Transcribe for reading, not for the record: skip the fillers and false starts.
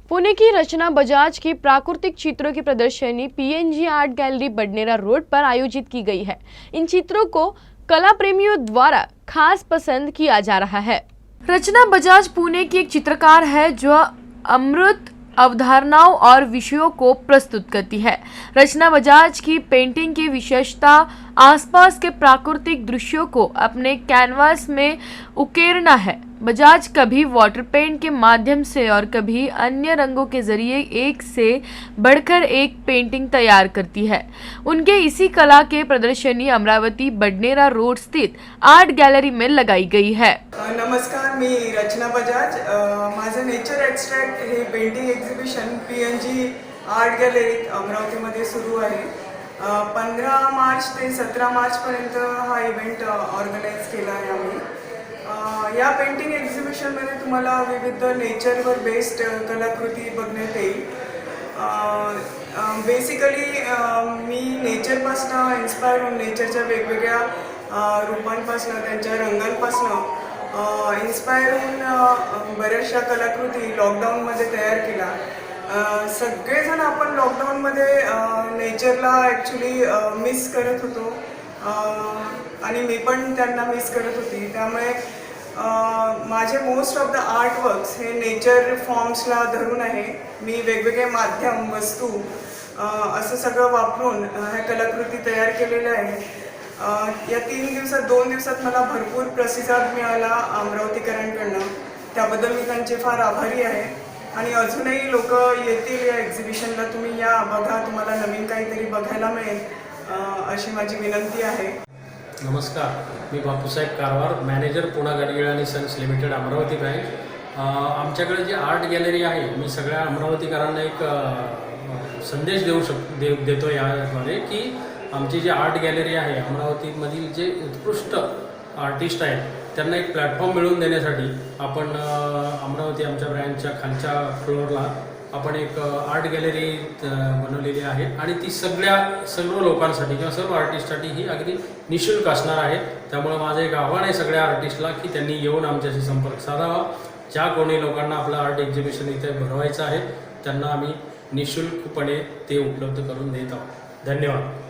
पुणे की रचना बजाज की प्राकृतिक चित्रों की प्रदर्शनी PNG art gallery Badnera road पर आयोजित की गई है। इन चित्रों को कला प्रेमियों द्वारा खास पसंद किया जा रहा है। रचना बजाज पुणे की एक चित्रकार है जो अमूर्त अवधारणाओं और विषयों को प्रस्तुत करती है। रचना बजाज की पेंटिंग की विशेषता आसपास के प्राकृतिक दृश्यों को अपने कैनवास में उकेरना है। बजाज कभी वाटर पेंट के माध्यम से और कभी अन्य रंगों के जरिए एक से बढ़कर एक पेंटिंग तैयार करती है। उनके इसी कला के प्रदर्शनी अमरावती बडनेरा रोड स्थित आर्ट गॅलरी में लगाई गई है। नमस्कार, मी रचना बजाज। माझं नेचर एक्स्ट्रॅक्ट हे पेंटिंग एक्झिबिशन पीएनजी आर्ट गॅलरीत अमरावतीमध्ये सुरू आहे। 15 मार्च ते 17 मार्चपर्यंत हा इव्हेंट ऑर्गनाइज केला आहे आम्ही। या पेंटिंग एक्झिबिशनमध्ये तुम्हाला विविध नेचरवर बेस्ड कलाकृती बघण्यात येईल। बेसिकली मी नेचरपासून इन्स्पायर होऊन नेचरच्या वेगवेगळ्या रूपांपासून त्यांच्या रंगांपासून इन्स्पायर होऊन बऱ्याचशा कलाकृती लॉकडाऊनमध्ये तयार केला। सगळेजण आपण लॉकडाऊनमध्ये नेचरला ॲक्च्युली मिस करत होतो आणि मी पण त्यांना मिस करत होती। त्यामुळे माझे most of the art works हे नेचर फॉर्म्सला धरून आहे। मी वेगवेगळे माध्यम वस्तू असं सगळं वापरून ह्या कलाकृती तयार केलेल्या आहेत। या 2 दिवसात मला भरपूर प्रतिसाद मिळाला अमरावतीकरांकडून, त्याबद्दल मी त्यांचे फार आभारी आहे। आणि अजूनही लोक येतील या एक्झिबिशनला, तुम्ही या बघा, तुम्हाला नवीन काहीतरी बघायला मिळेल अशी माझी विनंती आहे। नमस्कार, मी बापूसाहेब कारवार, मॅनेजर पुणा गडगिळ आणि सन्स लिमिटेड अमरावती ब्रँच। आमच्याकडे जी आर्ट गॅलरी आहे, मी सगळ्या अमरावतीकरांना एक संदेश देतो याद्वारे की आमची जी आर्ट गॅलरी आहे अमरावतीमधील जे उत्कृष्ट आर्टिस्ट आहेत त्यांना एक प्लॅटफॉर्म मिळवून देण्यासाठी आपण अमरावती आमच्या ब्रँचच्या खालच्या फ्लोअरला आपण एक आर्ट गॅलरी बनवलेली आहे आणि ती सर्व लोकांसाठी किंवा सर्व आर्टिस्टसाठी ही अगदी निःशुल्क असणार आहे। त्यामुळे माझं एक आव्हान आहे सगळ्या आर्टिस्टला की त्यांनी येऊन आमच्याशी संपर्क साधावा। ज्या कोणी लोकांना आपलं आर्ट एक्झिबिशन इथे भरवायचं आहे त्यांना आम्ही निःशुल्कपणे ते उपलब्ध करून देत आहोत। धन्यवाद।